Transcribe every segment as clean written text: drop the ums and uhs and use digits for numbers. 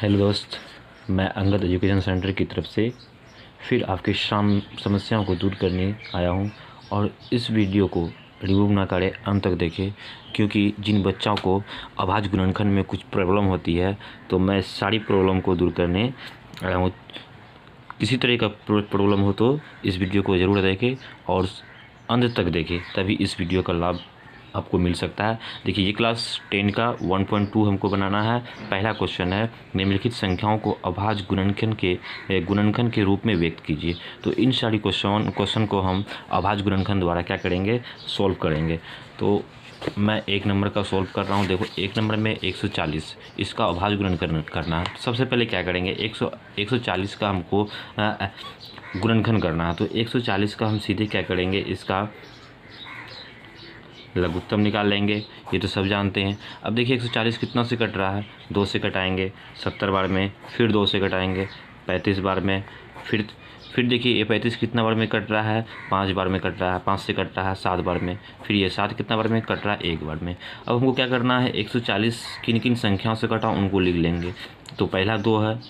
Hello दोस्त, मैं Angad education centre की तरफ से फिर आपके समस्याओं को दूर करने आया हूं। और इस वीडियो को रिमूव ना करें, अंत तक देखें, क्योंकि जिन बच्चों को आवाज़ गुणनखंड में कुछ प्रॉब्लम होती है तो मैं सारी प्रॉब्लम को दूर करने आया हूँ। किसी तरह का प्रॉब्लम हो तो इस वीडियो को ज़रूर देखें और अंत तक देखें, तभी इस वीडियो का लाभ आपको मिल सकता है। देखिए, ये क्लास 10 का 1.2 हमको बनाना है। पहला क्वेश्चन है, निम्नलिखित संख्याओं को अभाज्य गुणनखंड के रूप में व्यक्त कीजिए। तो इन सारी क्वेश्चन को हम अभाज्य गुणनखंड द्वारा क्या करेंगे, सोल्व करेंगे। तो मैं एक नंबर का सोल्व कर रहा हूँ। देखो, एक नंबर में 140, इसका अभाज्य गुणनखंड करना है। सबसे पहले क्या करेंगे, 140 का हमको गुणनखंड करना है। तो 140 का हम सीधे क्या करेंगे, इसका लघुत्तम निकाल लेंगे। ये तो सब जानते हैं। अब देखिए, 140 कितना से कट रहा है, 2 से कटाएंगे 70 बार में, फिर 2 से कटाएंगे 35 बार में, फिर देखिए ये 35 कितना बार में कट रहा है, 5 बार में कट रहा है, 5 से कट रहा है 7 बार में, फिर ये 7 कितना बार में कट रहा है, 1 बार में। अब हमको क्या करना है, 140 किन किन संख्याओं से कटा उनको लिख लेंगे। तो पहला 2 है,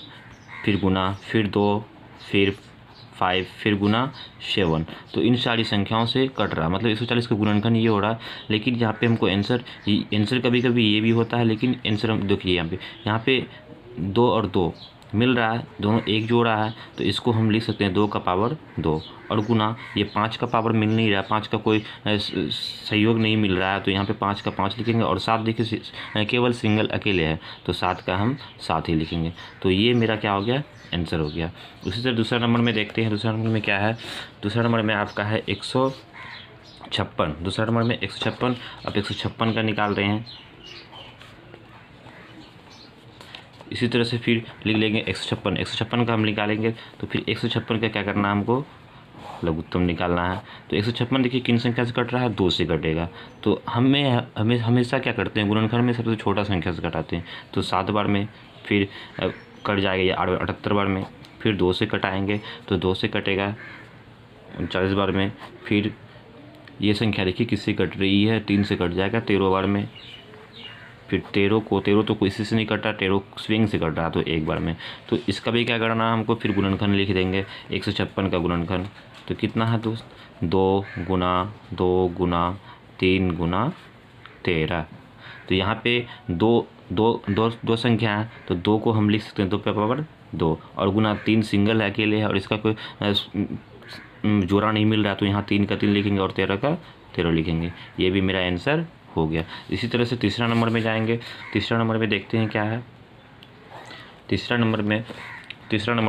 फिर गुना, फिर 2, फिर 5, फिर गुना 7। तो इन सारी संख्याओं से कट रहा है, मतलब 140 का गुणनखंड ये हो रहा है। लेकिन यहाँ पे हमको आंसर कभी कभी ये भी होता है, लेकिन आंसर हम देखिए यहाँ पे 2 और 2 मिल रहा है, दोनों एक जोड़ा है, तो इसको हम लिख सकते हैं 2 का पावर 2। और गुना, ये 5 का पावर मिल नहीं रहा, 5 का कोई सहयोग नहीं मिल रहा है, तो यहाँ पे 5 का 5 लिखेंगे। और 7 देखिए केवल सिंगल अकेले है, तो 7 का हम 7 ही लिखेंगे। तो ये मेरा क्या हो गया, आंसर हो गया। उसी तरह दूसरा नंबर में देखते हैं। दूसरा नंबर में क्या है, दूसरा नंबर में आपका है 156। दूसरा नंबर में 156। अब 156 का निकाल रहे हैं। इसी तरह से फिर लिख लेंगे 156 का हम निकालेंगे। तो फिर 156 का क्या करना है, हमको लघुत्तम निकालना है। तो 156 देखिए किन संख्या से कट रहा है, 2 से कटेगा। तो हमें हमेशा क्या करते हैं, गुणनखंड में सबसे छोटा संख्या से कटाते हैं। तो 7 बार में फिर कट जाएगा ये 78 बार में, फिर 2 से कटाएंगे तो 2 से कटेगा 39 बार में। फिर ये संख्या देखिए किससे कट रही है, 3 से कट जाएगा 13 बार में। फिर 13 तो किसी से नहीं कटा, 13 स्विंग से कट रहा तो 1 बार में। तो इसका भी क्या करना है, हमको फिर गुणनखंड लिख देंगे 156 का गुणनखंड। तो कितना है दोस्त, 2 गुना 2 गुना 3 गुना 13। तो यहाँ पे दो संख्या है, तो 2 को हम लिख सकते हैं 2 पे पावर 2, और गुना 3 सिंगल है, अकेले है, और इसका कोई जोड़ा नहीं मिल रहा, तो यहाँ 3 का 3 लिखेंगे और 13 का 13 लिखेंगे। ये भी मेरा आंसर हो गया। इसी तरह से तीसरा नंबर में जाएंगे। तीसरा नंबर में देखते हैं क्या है। तीसरा नंबर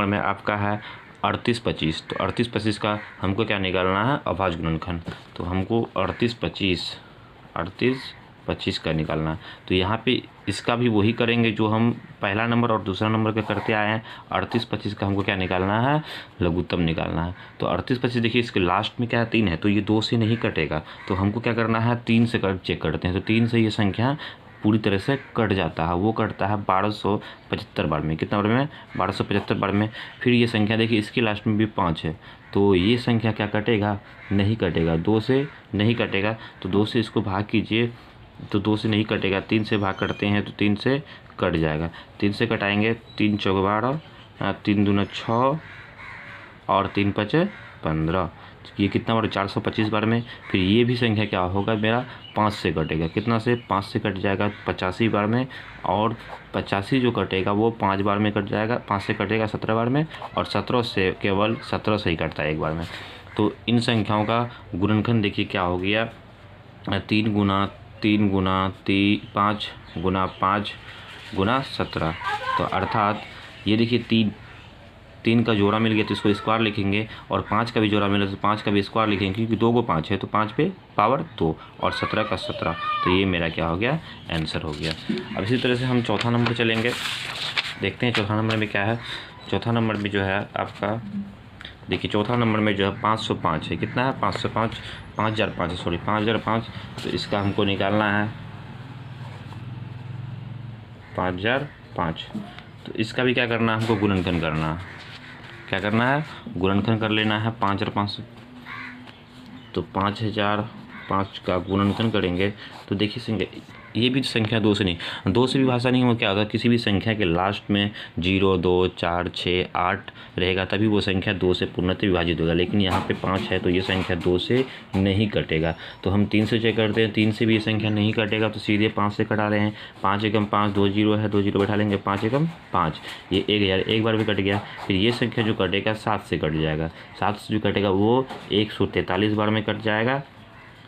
में आपका है 38-25। तो 38-25 का हमको क्या निकालना है, अभाज्य गुणनखंड। तो हमको 38-25 का निकालना है। तो यहाँ पे इसका भी वही करेंगे जो हम पहला नंबर और दूसरा नंबर का करते आए हैं। 38-25 का हमको क्या निकालना है, लघुत्तम निकालना है। तो 38-25 देखिए इसके लास्ट में क्या है, 3 है, तो ये 2 से नहीं कटेगा। तो हमको क्या करना है, 3 से चेक करते हैं। तो 3 से ये संख्या पूरी तरह से कट जाता है। वो कटता है 1275 बार में। कितना बार में, 1275 बार में। फिर ये संख्या देखिए इसके लास्ट में भी 5 है, तो ये संख्या क्या कटेगा, नहीं कटेगा, 2 से नहीं कटेगा। तो 2 से इसको भाग कीजिए, तो 2 से नहीं कटेगा, 3 से भाग करते हैं तो 3 से कट जाएगा। 3 से कटाएंगे, 3 चौक 12, 3 दूना 6 और 3 5 15। ये कितना बार, 425 बार में। फिर ये भी संख्या क्या होगा मेरा, 5 से कटेगा। कितना से, 5 से कट जाएगा 85 बार में, और 85 जो कटेगा वो 5 बार में कट जाएगा। 5 से कटेगा 17 बार में, और 17 से केवल 17 से ही कटता है 1 बार में। तो इन संख्याओं का गुणनखंड देखिए क्या हो गया, 3 गुना 5 गुना 5 गुना 17। तो अर्थात ये देखिए 3 का जोड़ा मिल गया तो इसको स्क्वायर लिखेंगे, और 5 का भी जोड़ा मिला तो 5 का भी स्क्वायर लिखेंगे, क्योंकि 2 को 5 है तो 5 पे पावर 2, और 17 का 17। तो ये मेरा क्या हो गया, आंसर हो गया। अब इसी तरह से हम चौथा नंबर चलेंगे। देखते हैं चौथा नंबर में क्या है। चौथा नंबर में जो है आपका, देखिए चौथा नंबर में जो है 505 है। कितना है, 505, 5005 है, सॉरी 5005। तो इसका हमको निकालना है 5005। तो इसका भी क्या करना है, हमको गुणनखंड करना है। क्या करना है, गुणनखंड कर लेना है 5 और 5। तो 5005 का गुणनखंड करेंगे तो देखिए ये भी संख्या 2 से नहीं, 2 से विभाज्य नहीं हो, क्या होगा, किसी भी संख्या के लास्ट में 0, 2, 4, 6, 8 रहेगा तभी वो संख्या 2 से पूर्णतः विभाजित होगा। लेकिन यहाँ पे 5 है तो ये संख्या 2 से नहीं कटेगा। तो हम 3 से चेक करते हैं, 3 से भी ये संख्या नहीं कटेगा तो सीधे 5 से कटा रहे हैं। 5 एकम 5, 2 0 है, 2 0 बैठा लेंगे, 5 एकम 5, ये 1000 एक बार भी कट गया। फिर ये संख्या जो कटेगा 7 से कट जाएगा, 7 से जो कटेगा वो 143 बार में कट जाएगा।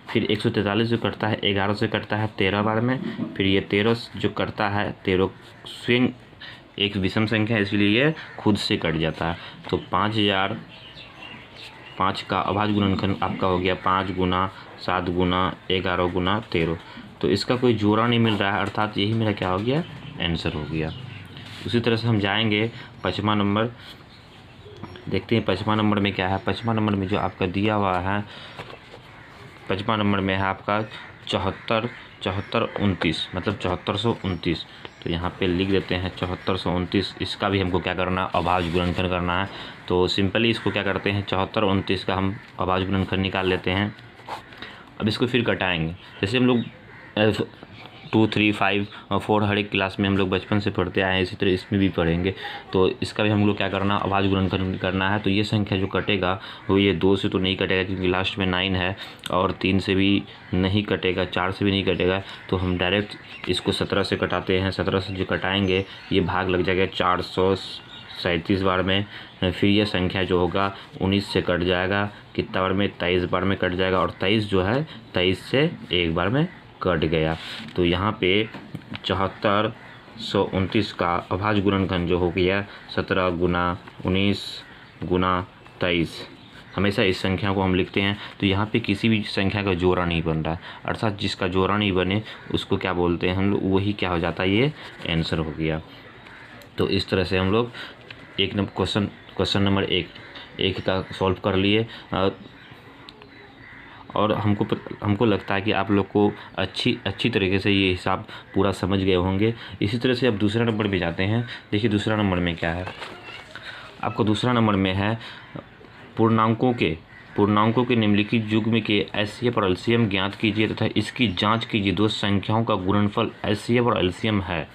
फिर 143 जो कटता है 11 से कटता है 13 बार में। फिर ये 13 जो कटता है 13 स्वयं एक विषम संख्या है इसलिए ये खुद से कट जाता है। तो 5005 का अभाज्य गुणनखंड आपका हो गया 5 गुना 7 गुना 11 गुना 13। तो इसका कोई जोड़ा नहीं मिल रहा है, अर्थात यही मेरा क्या हो गया, आंसर हो गया। उसी तरह से हम जाएंगे 55 नंबर, देखते हैं 55 नंबर में क्या है। 55 नंबर में जो आपका दिया हुआ है, 55 नंबर में है आपका 7429 मतलब 7429। तो यहाँ पे लिख देते हैं 7429। इसका भी हमको क्या करना है, अभाज्य गुणनखंड करना है। तो सिंपली इसको क्या करते हैं, 7429 का हम अभाज्य गुणनखंड निकाल लेते हैं। अब इसको फिर कटाएंगे, जैसे हम लोग 2, 3, 5 और 4 हर एक क्लास में हम लोग बचपन से पढ़ते आए हैं, इसी तरह इसमें भी पढ़ेंगे। तो इसका भी हम लोग क्या करना, अभाज्य गुणनखंड करना है। तो ये संख्या जो कटेगा वो ये 2 से तो नहीं कटेगा क्योंकि लास्ट में 9 है, और 3 से भी नहीं कटेगा, 4 से भी नहीं कटेगा। तो हम डायरेक्ट इसको 17 से कटाते हैं। 17 से जो कटाएँगे ये भाग लग जाएगा 437 बार में। फिर ये संख्या जो होगा 19 से कट जाएगा, कितना बार में, 23 बार में कट जाएगा। और 23 जो है 23 से एक बार में कट गया। तो यहाँ पे 7429 का अभाज्य गुणनखंड जो हो गया 17 गुना 19 गुना 23। हमेशा इस संख्या को हम लिखते हैं। तो यहाँ पे किसी भी संख्या का जोड़ा नहीं बन रहा है, अर्थात जिसका जोड़ा नहीं बने उसको क्या बोलते हैं हम लोग, वही क्या हो जाता है, ये आंसर हो गया। तो इस तरह से हम लोग एक नंबर क्वेश्चन नंबर एक का सॉल्व कर लिए। और हमको लगता है कि आप लोग को अच्छी तरीके से ये हिसाब पूरा समझ गए होंगे। इसी तरह से अब दूसरा नंबर भी जाते हैं। देखिए दूसरा नंबर में क्या है, आपको दूसरा नंबर में है पूर्णांकों के निम्नलिखित युग्म के एचसीएफ और एलसीएम ज्ञात कीजिए तथा इसकी जांच कीजिए। दो संख्याओं का गुणनफल एचसीएफ और एलसीएम है।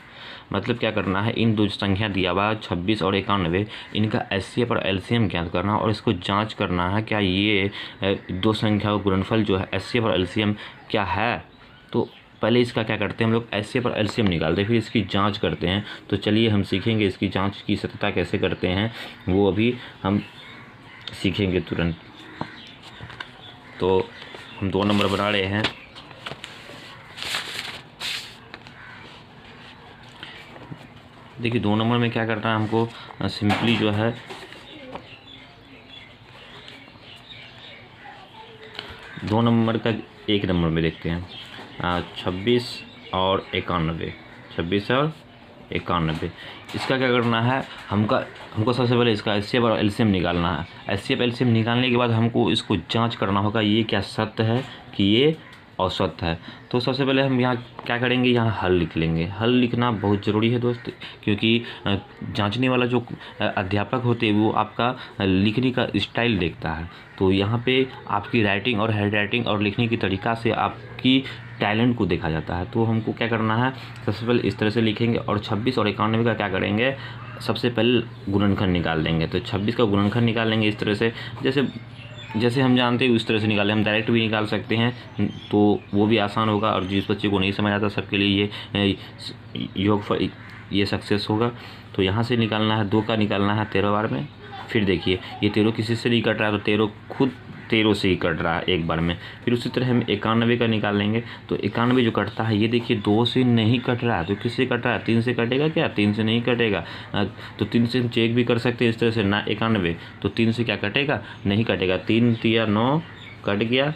मतलब क्या करना है, इन दो संख्या दिया हुआ 26 और 91, इनका एचसीएफ और एलसीएम ज्ञात करना और इसको जांच करना है क्या ये दो संख्या का गुणनफल जो है एचसीएफ और एलसीएम क्या है। तो पहले इसका क्या करते हैं हम लोग, एचसीएफ और एलसीएम निकालते हैं, फिर इसकी जांच करते हैं। तो चलिए हम सीखेंगे इसकी जांच की सत्यता कैसे करते हैं, वो अभी हम सीखेंगे तुरंत। तो हम 2 नंबर बना रहे हैं। देखिए 2 नंबर में क्या करना है हमको, सिंपली जो है 2 नंबर का 1 नंबर में देखते हैं 26 और 91, 26 और 91। इसका क्या करना है, हमको सबसे पहले इसका एचसीएफ और एलसीएम निकालना है। एचसीएफ एलसीएम निकालने के बाद हमको इसको जांच करना होगा ये क्या सत्य है कि ये औसत है। तो सबसे पहले हम यहाँ क्या करेंगे, यहाँ हल लिख लेंगे। हल लिखना बहुत ज़रूरी है दोस्त, क्योंकि जांचने वाला जो अध्यापक होते हैं वो आपका लिखने का स्टाइल देखता है। तो यहाँ पे आपकी राइटिंग और हैंड राइटिंग और लिखने की तरीका से आपकी टैलेंट को देखा जाता है। तो हमको क्या करना है, सबसे पहले इस तरह से लिखेंगे और 26 और 91 का क्या करेंगे, सबसे पहले गुणनखंड निकाल देंगे। तो 26 का गुणनखंड निकाल लेंगे इस तरह से, जैसे हम जानते हैं उस तरह से निकालें। हम डायरेक्ट भी निकाल सकते हैं तो वो भी आसान होगा, और जिस बच्चे को नहीं समझ आता सबके लिए ये योगफल ये सक्सेस होगा। तो यहाँ से निकालना है, 2 का निकालना है 13 बार में। फिर देखिए ये 13 किसी से नहीं कट रहा है, तो 13 खुद 13 से ही कट रहा है एक बार में। फिर उसी तरह हम 91 का निकाल लेंगे। तो 91 जो कटता है ये देखिए 2 से नहीं कट रहा है, तो किससे कट रहा है, 3 से कटेगा क्या, 3 से नहीं कटेगा। तो 3 से हम चेक भी कर सकते हैं इस तरह से ना, 91 तो 3 से क्या कटेगा, नहीं कटेगा। 3 3 9 कट गया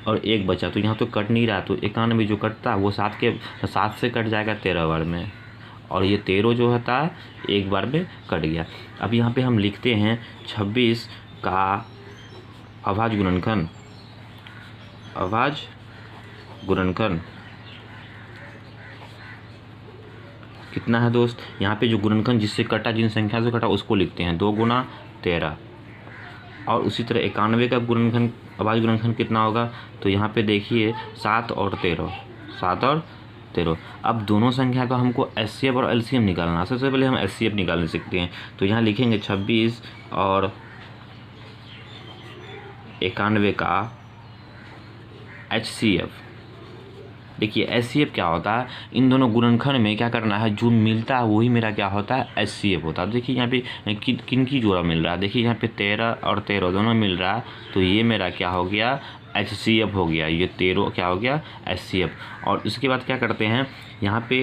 और 1 बचा, तो यहाँ तो कट नहीं रहा। तो 91 जो कटता है वो 7 से कट जाएगा 13 बार में, और ये 13 जो होता है एक बार में कट गया। अब यहाँ पे हम लिखते हैं 26 का अभाज्य गुणनखंड कितना है दोस्त, यहाँ पे जो गुणनखंड जिससे कटा, जिन संख्या से कटा उसको लिखते हैं 2 गुना 13। और उसी तरह 91 का गुणनखंड अभाज्य गुणनखंड कितना होगा, तो यहाँ पे देखिए 7 और 13, 7 और 13। अब दोनों संख्या का हमको एचसीएफ और एलसीएम निकालना है। सबसे पहले हम एचसीएफ निकालने सीखते हैं। तो यहाँ लिखेंगे 26 और 91 का एचसीएफ। देखिए एचसीएफ क्या होता है, इन दोनों गुणनखंड में क्या करना है, जो मिलता है वही मेरा क्या होता है, एचसीएफ होता है। देखिए यहाँ पे किन की जोड़ा मिल रहा है, देखिए यहाँ पे 13 और 13 दोनों मिल रहा है, तो ये मेरा क्या हो गया, एचसीएफ हो गया। ये 13 क्या हो गया, एचसीएफ। और इसके बाद क्या करते हैं, यहाँ पे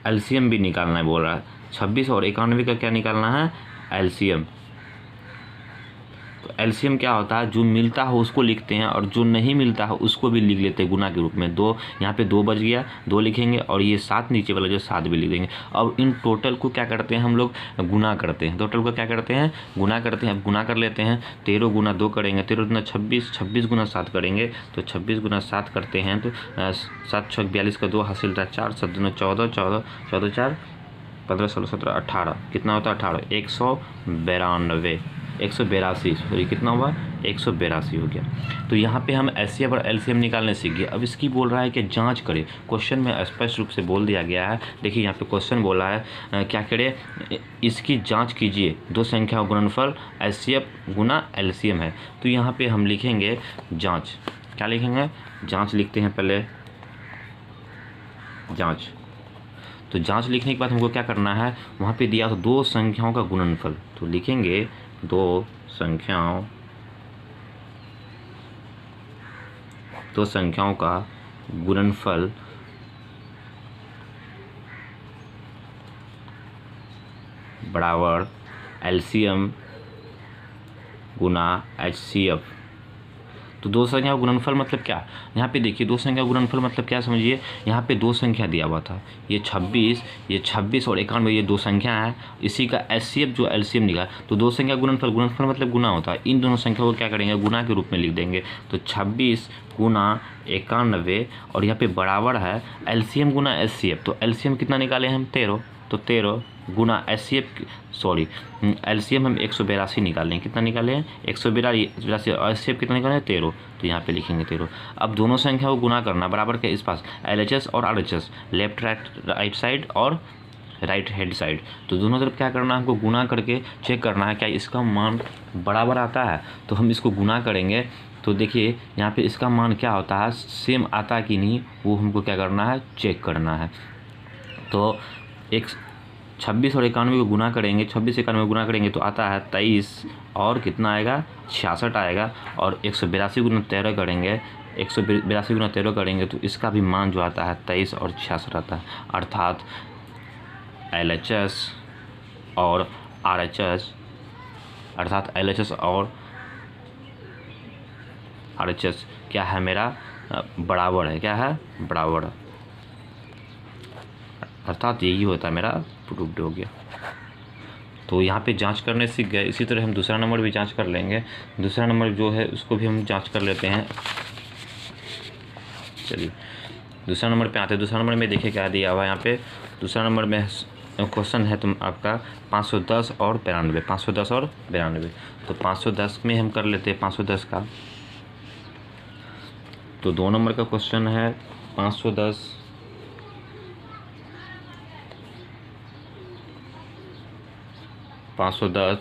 एलसीएम भी निकालना है बोल रहा है। 26 और 91 का क्या निकालना है, एलसीएम। तो एलसीएम क्या होता है, जो मिलता हो उसको लिखते हैं और जो नहीं मिलता हो उसको भी लिख लेते हैं गुना के रूप में। 2 यहाँ पे 2 बच गया, 2 लिखेंगे और ये 7 नीचे वाला जो 7 भी लिख देंगे। अब इन टोटल को क्या करते हैं हम लोग, गुना करते हैं। टोटल को क्या करते हैं, गुना करते हैं। अब गुना कर लेते हैं, 13 गुना 2 करेंगे, 13 गुना 26, 26 गुना 7 करेंगे, तो 26 गुना 7 करते हैं तो 7 6 42 का 2 हासिल था 4, 7 दूना 14, 14 14 4 15 16 17 18, कितना होता है 18, 192, 182, सॉरी कितना हुआ, 182 हो गया। तो यहाँ पे हम एचसीएफ और एलसीएम निकालने सीख गए। अब इसकी बोल रहा है कि जांच करें। क्वेश्चन में स्पष्ट रूप से बोल दिया गया है। देखिए यहाँ पे क्वेश्चन बोला है क्या करें, इसकी जांच कीजिए, दो संख्या गुणनफल एचसीएफ गुना एलसीएम है। तो यहाँ पे हम लिखेंगे जांच। क्या लिखेंगे, जांच लिखते हैं पहले, जांच। तो जांच लिखने के बाद हमको क्या करना है, वहाँ पे दिया तो दो संख्याओं का गुणनफल, तो लिखेंगे दो संख्याओं का गुणनफल बराबर एलसीएम गुना एचसीएफ। तो दो संख्या का गुणनफल मतलब क्या, यहाँ पे देखिए दो संख्या का गुणनफल मतलब क्या समझिए, यहाँ पे दो संख्या दिया हुआ था, ये 26 और 91, ये दो संख्या है, इसी का एचसीएफ जो एलसीएम निकाला। तो दो संख्या गुणनफल, गुणनफल मतलब गुना होता है, इन दोनों संख्या को क्या करेंगे, गुना के रूप में लिख देंगे। तो 26 गुना 91 और यहाँ पे बराबर है एलसीएम गुना एचसीएफ। तो एलसीएम कितना निकाले हम, 13, तो 13 गुना एचसीएफ, सॉरी एलसीएम हम 182 निकाले हैं। कितना निकाले हैं, 182 और एचसीएफ कितना निकाले हैं, 13। तो यहाँ पे लिखेंगे 13। अब दोनों संख्या को गुना करना, बराबर के इस पास एलएचएस और आरएचएस, लेफ्ट राइट साइड और राइट हैंड साइड। तो दोनों तरफ क्या करना है, हमको गुना करके चेक करना है क्या इसका मान बराबर आता है। तो हम इसको गुना करेंगे, तो देखिए यहाँ पे इसका मान क्या होता है, सेम आता है कि नहीं, वो हमको क्या करना है, चेक करना है। तो 26 और 91 को गुना करेंगे, 26 91 गुना करेंगे तो आता है 23 और कितना आएगा, 66 आएगा। और 182 गुना 13 करेंगे, 182 गुना 13 करेंगे तो इसका भी मान जो आता है 23 और 66 आता है। अर्थात एलएचएस और आरएचएस, अर्थात एलएचएस और आरएचएस क्या है मेरा, बराबर है। क्या है, बराबर, अर्थात यही होता है मेरा प्रूव्ड हो गया। तो यहाँ पे जांच करने सीख गए। इसी तरह हम दूसरा नंबर भी जांच कर लेंगे। दूसरा नंबर जो है उसको भी हम जांच कर लेते हैं। चलिए दूसरा नंबर पे आते हैं। दूसरा नंबर में देखिए क्या दिया हुआ है यहाँ पे। दूसरा नंबर में क्वेश्चन है तुम आपका 510 और 92, 510 और 92। तो 510 में हम कर लेते हैं 510 का। तो 2 नंबर का क्वेश्चन है 510 510